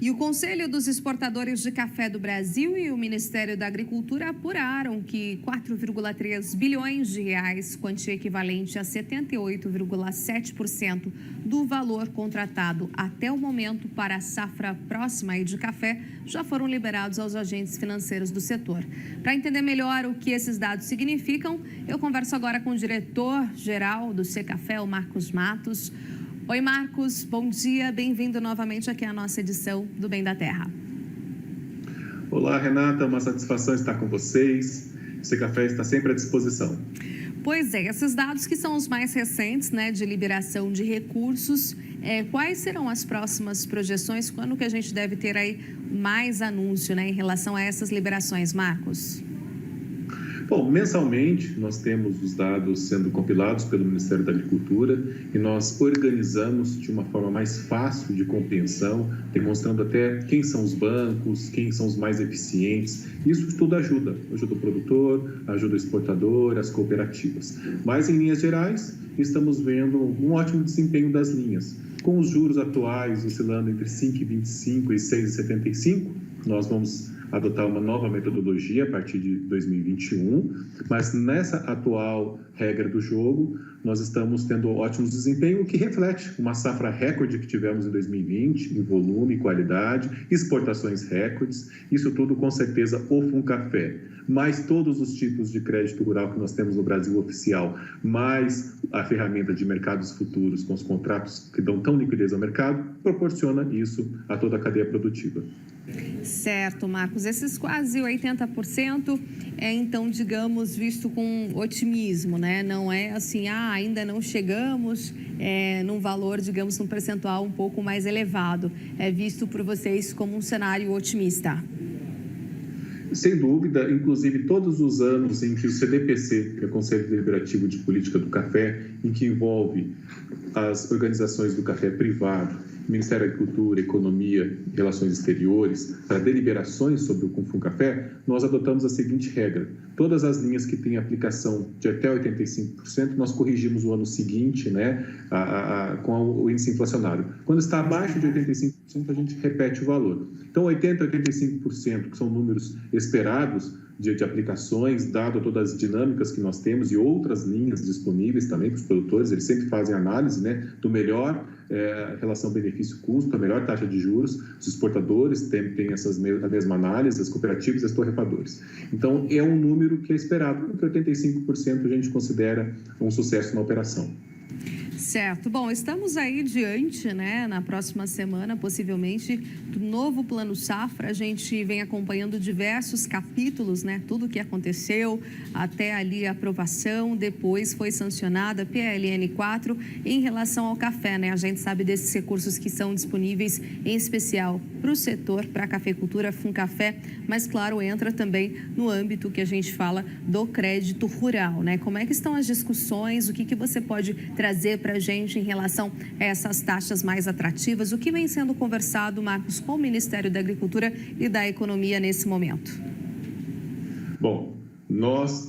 E o Conselho dos Exportadores de Café do Brasil e o Ministério da Agricultura apuraram que 4,3 bilhões de reais, quantia equivalente a 78,7% do valor contratado até o momento para a safra próxima de café, já foram liberados aos agentes financeiros do setor. Para entender melhor o que esses dados significam, eu converso agora com o diretor-geral do Secafé, o Marcos Matos. Oi, Marcos, bom dia, bem-vindo novamente aqui à nossa edição do Bem da Terra. Olá, Renata, uma satisfação estar com vocês. O Secafé está sempre à disposição. Pois é, esses dados que são os mais recentes, né, de liberação de recursos, quais serão as próximas projeções? Quando que a gente deve ter aí mais anúncio, né, em relação a essas liberações, Marcos? Bom, mensalmente nós temos os dados sendo compilados pelo Ministério da Agricultura e nós organizamos de uma forma mais fácil de compreensão, demonstrando até quem são os bancos, quem são os mais eficientes. Isso tudo ajuda o produtor, ajuda o exportador, as cooperativas. Mas, em linhas gerais, estamos vendo um ótimo desempenho das linhas. Com os juros atuais oscilando entre 5,25 e 6,75, nós vamos adotar uma nova metodologia a partir de 2021, mas nessa atual regra do jogo, nós estamos tendo ótimos desempenhos, o que reflete uma safra recorde que tivemos em 2020, em volume e qualidade, exportações recordes, isso tudo com certeza o Funcafé, mais todos os tipos de crédito rural que nós temos no Brasil oficial, mais a ferramenta de mercados futuros com os contratos que dão tão liquidez ao mercado, proporciona isso a toda a cadeia produtiva. Certo, Marcos. Esses quase 80% então, digamos, visto com otimismo, né? Não é assim, ainda não chegamos num valor, digamos, num percentual um pouco mais elevado. É visto por vocês como um cenário otimista. Sem dúvida, inclusive todos os anos em que o CDPC, que é o Conselho Deliberativo de Política do Café, em que envolve as organizações do café privado, Ministério da Agricultura, Economia e Relações Exteriores, para deliberações sobre o Funcafé, nós adotamos a seguinte regra. Todas as linhas que têm aplicação de até 85%, nós corrigimos o ano seguinte, né, com o índice inflacionário. Quando está abaixo de 85%, a gente repete o valor. Então, 80% a 85%, que são números esperados de aplicações, dado todas as dinâmicas que nós temos e outras linhas disponíveis também para os produtores, eles sempre fazem análise, né, do melhor relação benefício-custo, a melhor taxa de juros, os exportadores têm a mesma análise, as cooperativas e as torrefadores. Então, é um número que é esperado, entre 85% a gente considera um sucesso na operação. Certo. Bom, estamos aí diante, né, na próxima semana, possivelmente, do novo Plano Safra. A gente vem acompanhando diversos capítulos, né, tudo o que aconteceu, até ali a aprovação, depois foi sancionada a PLN 4 em relação ao café, né? A gente sabe desses recursos que são disponíveis, em especial para o setor, para a cafeicultura, Funcafé, mas, claro, entra também no âmbito que a gente fala do crédito rural, né? Como é que estão as discussões, o que você pode trazer para a gente em relação a essas taxas mais atrativas? O que vem sendo conversado, Marcos, com o Ministério da Agricultura e da Economia nesse momento? Bom,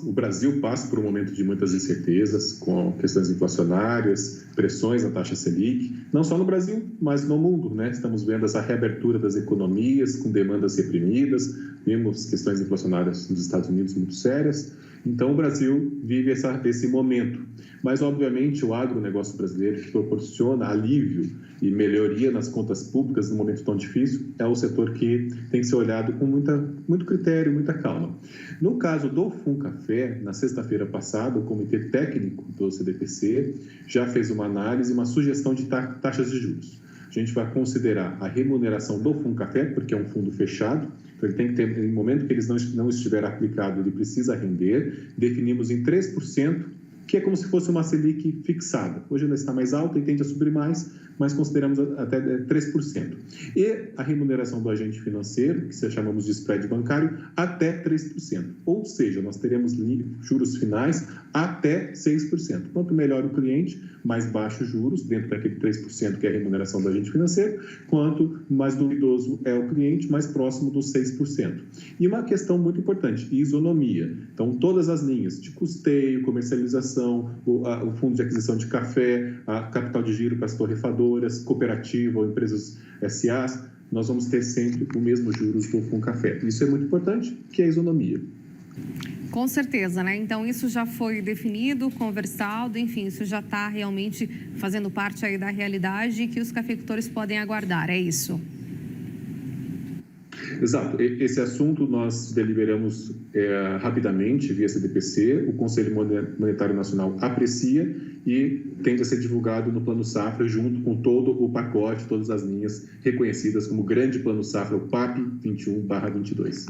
o Brasil passa por um momento de muitas incertezas, com questões inflacionárias, pressões na taxa Selic, não só no Brasil, mas no mundo, né? Estamos vendo essa reabertura das economias com demandas reprimidas, vemos questões inflacionárias nos Estados Unidos muito sérias. Então, o Brasil vive esse momento. Mas, obviamente, o agronegócio brasileiro, que proporciona alívio e melhoria nas contas públicas num momento tão difícil, é o setor que tem que ser olhado com muito critério, muita calma. No caso do Funcafé, na sexta-feira passada, o Comitê Técnico do CDPC já fez uma análise e uma sugestão de taxas de juros. A gente vai considerar a remuneração do Funcafé, porque é um fundo fechado, então ele tem que ter, no momento que ele não estiver aplicado, ele precisa render. Definimos em 3%, que é como se fosse uma Selic fixada. Hoje ela está mais alta e tende a subir mais, mas consideramos até 3%. E a remuneração do agente financeiro, que chamamos de spread bancário, até 3%. Ou seja, nós teremos juros finais até 6%. Quanto melhor o cliente, mais baixos juros, dentro daquele 3% que é a remuneração do agente financeiro, quanto mais duvidoso é o cliente, mais próximo dos 6%. E uma questão muito importante, isonomia. Então, todas as linhas de custeio, comercialização, o fundo de aquisição de café, a capital de giro para as torrefadoras, cooperativa ou empresas SAs, nós vamos ter sempre o mesmo juros do Funcafé. Isso é muito importante, que é a isonomia. Com certeza, né? Então, isso já foi definido, conversado, enfim, isso já está realmente fazendo parte aí da realidade que os cafeicultores podem aguardar, é isso? Exato. Esse assunto nós deliberamos rapidamente via CDPC, o Conselho Monetário Nacional aprecia e tende a ser divulgado no Plano Safra junto com todo o pacote, todas as linhas reconhecidas como Grande Plano Safra, o PAP 21/22.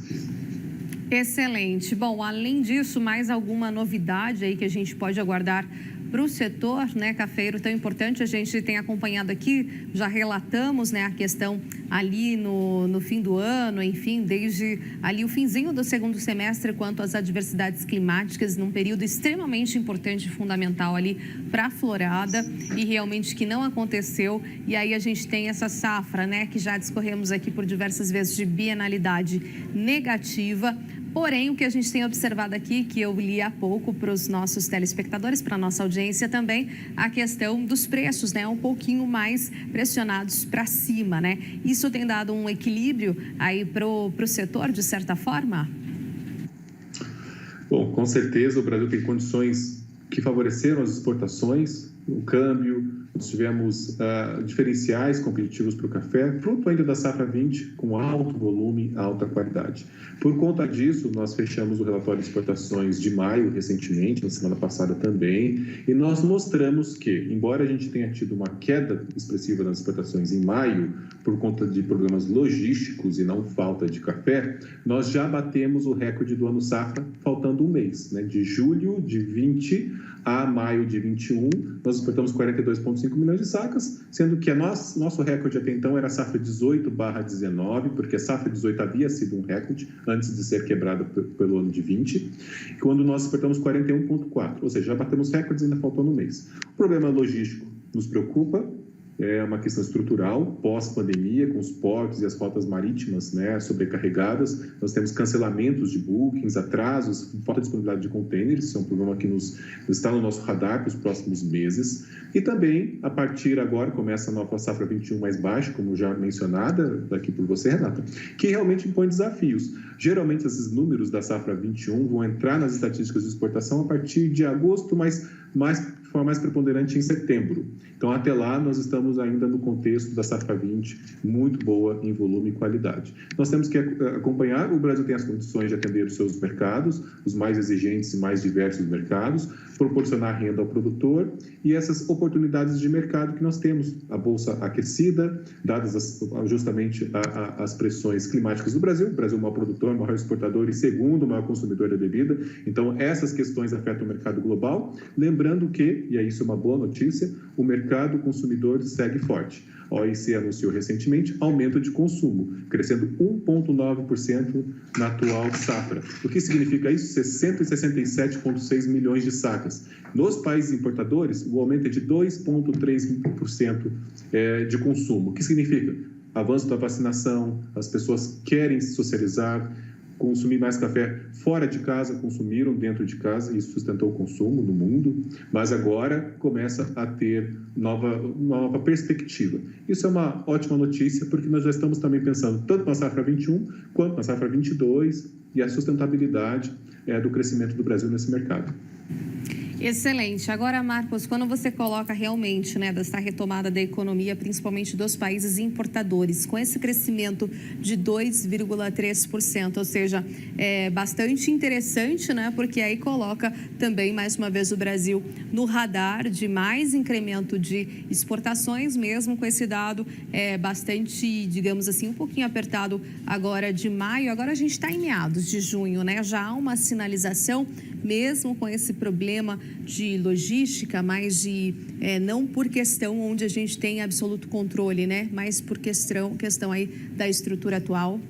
Excelente. Bom, além disso, mais alguma novidade aí que a gente pode aguardar para o setor, né, cafeiro tão importante? A gente tem acompanhado aqui, já relatamos, né, a questão ali no fim do ano, enfim, desde ali o finzinho do segundo semestre, quanto às adversidades climáticas, num período extremamente importante e fundamental ali para a florada, e realmente que não aconteceu. E aí a gente tem essa safra, né, que já discorremos aqui por diversas vezes, de bienalidade negativa. Porém, o que a gente tem observado aqui, que eu li há pouco para os nossos telespectadores, para a nossa audiência também, a questão dos preços, né? Um pouquinho mais pressionados para cima, né? Isso tem dado um equilíbrio aí para o setor, de certa forma? Bom, com certeza o Brasil tem condições que favoreceram as exportações, o câmbio. Nós tivemos diferenciais competitivos para o café, fruto ainda da safra 20, com alto volume, alta qualidade. Por conta disso, nós fechamos o relatório de exportações de maio, recentemente, na semana passada também, e nós mostramos que, embora a gente tenha tido uma queda expressiva nas exportações em maio, por conta de problemas logísticos e não falta de café, nós já batemos o recorde do ano safra, faltando um mês, né? De julho de 20 a maio de 21, nós exportamos 42,5 milhões de sacas, sendo que nosso recorde até então era a safra 18/19, porque a safra 18 havia sido um recorde antes de ser quebrada pelo ano de 20, quando nós exportamos 41,4, ou seja, já batemos recordes e ainda faltando um mês. O problema logístico nos preocupa, é uma questão estrutural, pós-pandemia, com os portos e as rotas marítimas, né, sobrecarregadas. Nós temos cancelamentos de bookings, atrasos, falta de disponibilidade de containers, isso é um problema que está no nosso radar para os próximos meses. E também, a partir agora, começa a nova safra 21 mais baixa, como já mencionada aqui por você, Renata, que realmente impõe desafios. Geralmente, esses números da safra 21 vão entrar nas estatísticas de exportação a partir de agosto, mas de forma mais preponderante em setembro. Então, até lá, nós estamos ainda no contexto da safra 20, muito boa em volume e qualidade. Nós temos que acompanhar, o Brasil tem as condições de atender os seus mercados, os mais exigentes e mais diversos mercados, proporcionar renda ao produtor e essas oportunidades de mercado que nós temos. A bolsa aquecida, dadas justamente as pressões climáticas do Brasil. O Brasil é o maior produtor, maior exportador e segundo maior consumidor da bebida. Então, essas questões afetam o mercado global. Lembrando que, e isso é uma boa notícia, o mercado consumidor segue forte. A OIC anunciou recentemente aumento de consumo, crescendo 1,9% na atual safra. O que significa isso? 667,6 milhões de sacas. Nos países importadores, o aumento é de 2,3% de consumo. O que significa? Avanço da vacinação, as pessoas querem se socializar, consumir mais café fora de casa, consumiram dentro de casa, isso sustentou o consumo no mundo, mas agora começa a ter nova perspectiva. Isso é uma ótima notícia, porque nós já estamos também pensando tanto na safra 21 quanto na safra 22 e a sustentabilidade do crescimento do Brasil nesse mercado. Excelente. Agora, Marcos, quando você coloca realmente, né, dessa retomada da economia, principalmente dos países importadores, com esse crescimento de 2,3%, ou seja, é bastante interessante, né, porque aí coloca também, mais uma vez, o Brasil no radar de mais incremento de exportações, mesmo com esse dado bastante, digamos assim, um pouquinho apertado agora de maio. Agora a gente está em meados de junho, né? Já há uma sinalização, mesmo com esse problema de logística, mas não por questão onde a gente tem absoluto controle, né? Mas por questão aí da estrutura atual.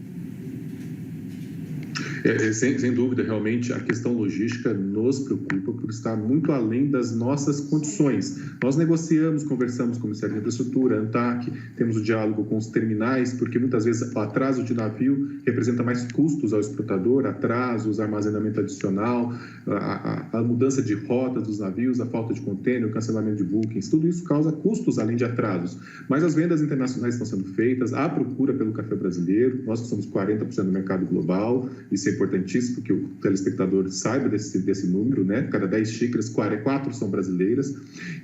Sem dúvida, realmente, a questão logística nos preocupa por estar muito além das nossas condições. Nós negociamos, conversamos com o Ministério da Infraestrutura, ANTAC, temos o diálogo com os terminais, porque muitas vezes o atraso de navio representa mais custos ao exportador, atrasos, armazenamento adicional, a mudança de rota dos navios, a falta de contêiner, o cancelamento de bookings, tudo isso causa custos além de atrasos. Mas as vendas internacionais estão sendo feitas, há procura pelo café brasileiro, nós que somos 40% do mercado global, isso é importantíssimo que o telespectador saiba desse número, né? Cada 10 xícaras, 4 são brasileiras,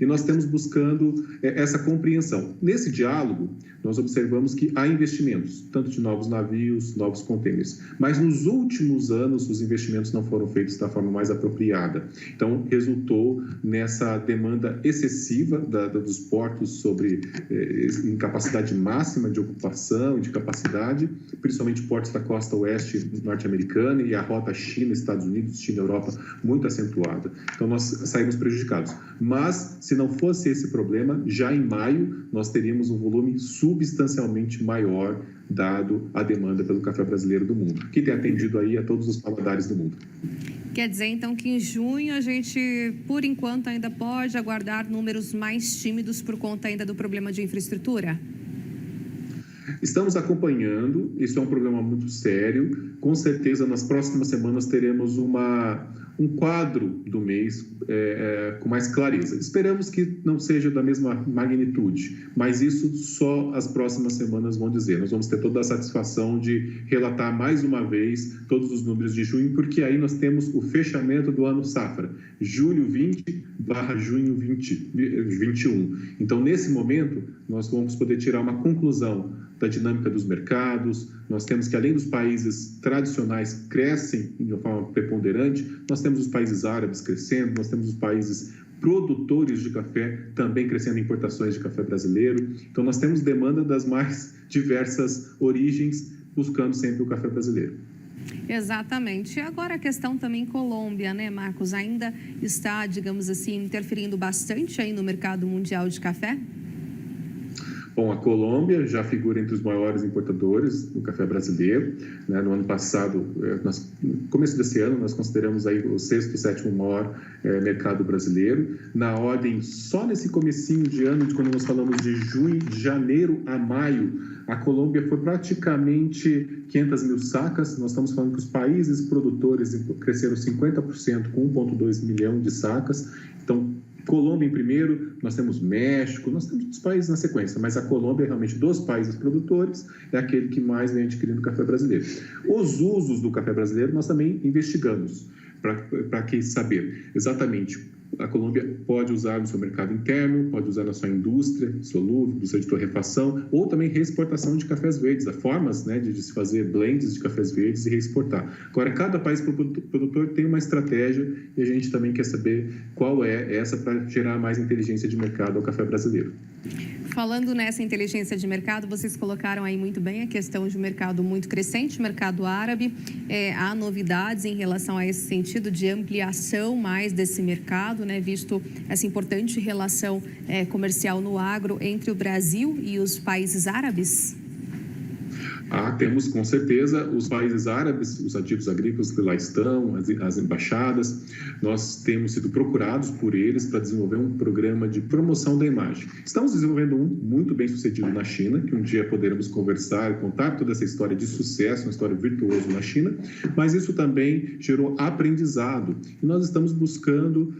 e nós estamos buscando essa compreensão. Nesse diálogo, nós observamos que há investimentos, tanto de novos navios, novos contêineres, mas nos últimos anos os investimentos não foram feitos da forma mais apropriada. Então, resultou nessa demanda excessiva dos portos sobre incapacidade máxima de ocupação e de capacidade, principalmente portos da costa oeste norte-americana e a rota China, Estados Unidos, China, Europa, muito acentuada. Então, nós saímos prejudicados. Mas, se não fosse esse problema, já em maio, nós teríamos um volume substancialmente maior dado a demanda pelo café brasileiro do mundo, que tem atendido aí a todos os paladares do mundo. Quer dizer, então, que em junho a gente, por enquanto, ainda pode aguardar números mais tímidos por conta ainda do problema de infraestrutura? Estamos acompanhando, isso é um problema muito sério. Com certeza, nas próximas semanas teremos um quadro do mês com mais clareza. Esperamos que não seja da mesma magnitude, mas isso só as próximas semanas vão dizer. Nós vamos ter toda a satisfação de relatar mais uma vez todos os números de junho, porque aí nós temos o fechamento do ano safra, julho 20/junho 21. Então, nesse momento, nós vamos poder tirar uma conclusão da dinâmica dos mercados. Nós temos que, além dos países tradicionais crescem de uma forma preponderante, nós temos os países árabes crescendo, nós temos os países produtores de café também crescendo em importações de café brasileiro. Então, nós temos demanda das mais diversas origens, buscando sempre o café brasileiro. Exatamente. E agora a questão também Colômbia, né, Marcos? Ainda está, digamos assim, interferindo bastante aí no mercado mundial de café? Bom, a Colômbia já figura entre os maiores importadores do café brasileiro, né? No ano passado, no começo desse ano, nós consideramos aí o 6º, 7º maior mercado brasileiro. Na ordem, só nesse comecinho de ano, quando nós falamos de janeiro a maio, a Colômbia foi praticamente 500 mil sacas. Nós estamos falando que os países produtores cresceram 50%, com 1,2 milhão de sacas. Então, Colômbia em primeiro, nós temos México, nós temos outros países na sequência, mas a Colômbia, realmente, dos países produtores, é aquele que mais vem adquirindo café brasileiro. Os usos do café brasileiro nós também investigamos, para que saber exatamente. A Colômbia pode usar no seu mercado interno, pode usar na sua indústria solúvel, indústria de torrefação, ou também reexportação de cafés verdes. Há formas, né, de se fazer blends de cafés verdes e reexportar. Agora, cada país produtor tem uma estratégia e a gente também quer saber qual é essa para gerar mais inteligência de mercado ao café brasileiro. Falando nessa inteligência de mercado, vocês colocaram aí muito bem a questão de um mercado muito crescente, mercado árabe. Há novidades em relação a esse sentido de ampliação mais desse mercado, né? Visto essa importante relação comercial no agro entre o Brasil e os países árabes? Temos, com certeza, os países árabes, os ativos agrícolas que lá estão, as embaixadas. Nós temos sido procurados por eles para desenvolver um programa de promoção da imagem. Estamos desenvolvendo um muito bem sucedido na China, que um dia poderemos conversar e contar toda essa história de sucesso, uma história virtuosa na China, mas isso também gerou aprendizado. E nós estamos buscando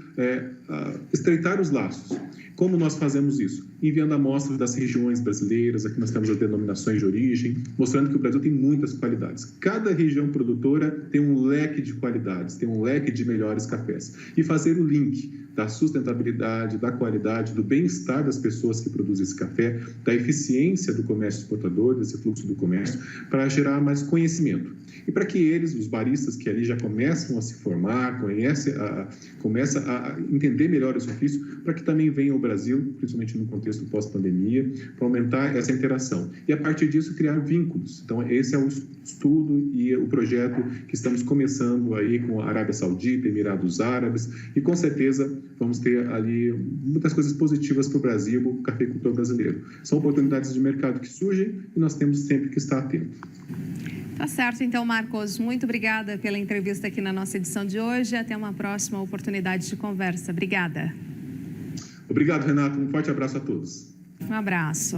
estreitar os laços. Como nós fazemos isso? Enviando amostras das regiões brasileiras, aqui nós temos as denominações de origem, mostrando que o Brasil tem muitas qualidades. Cada região produtora tem um leque de qualidades, tem um leque de melhores cafés. E fazer o link da sustentabilidade, da qualidade, do bem-estar das pessoas que produzem esse café, da eficiência do comércio exportador, desse fluxo do comércio, para gerar mais conhecimento. E para que eles, os baristas que ali já começam a se formar, começam a entender melhor esse ofício, para que também venham ao Brasil, principalmente no contexto pós-pandemia, para aumentar essa interação. E, a partir disso, criar vínculos. Então, esse é o estudo e o projeto que estamos começando aí com a Arábia Saudita, Emirados Árabes, e, com certeza, vamos ter ali muitas coisas positivas para o Brasil, para o cafeicultor brasileiro. São oportunidades de mercado que surgem e nós temos sempre que estar atentos. Tá certo, então, Marcos. Muito obrigada pela entrevista aqui na nossa edição de hoje. Até uma próxima oportunidade de conversa. Obrigada. Obrigado, Renato. Um forte abraço a todos. Um abraço.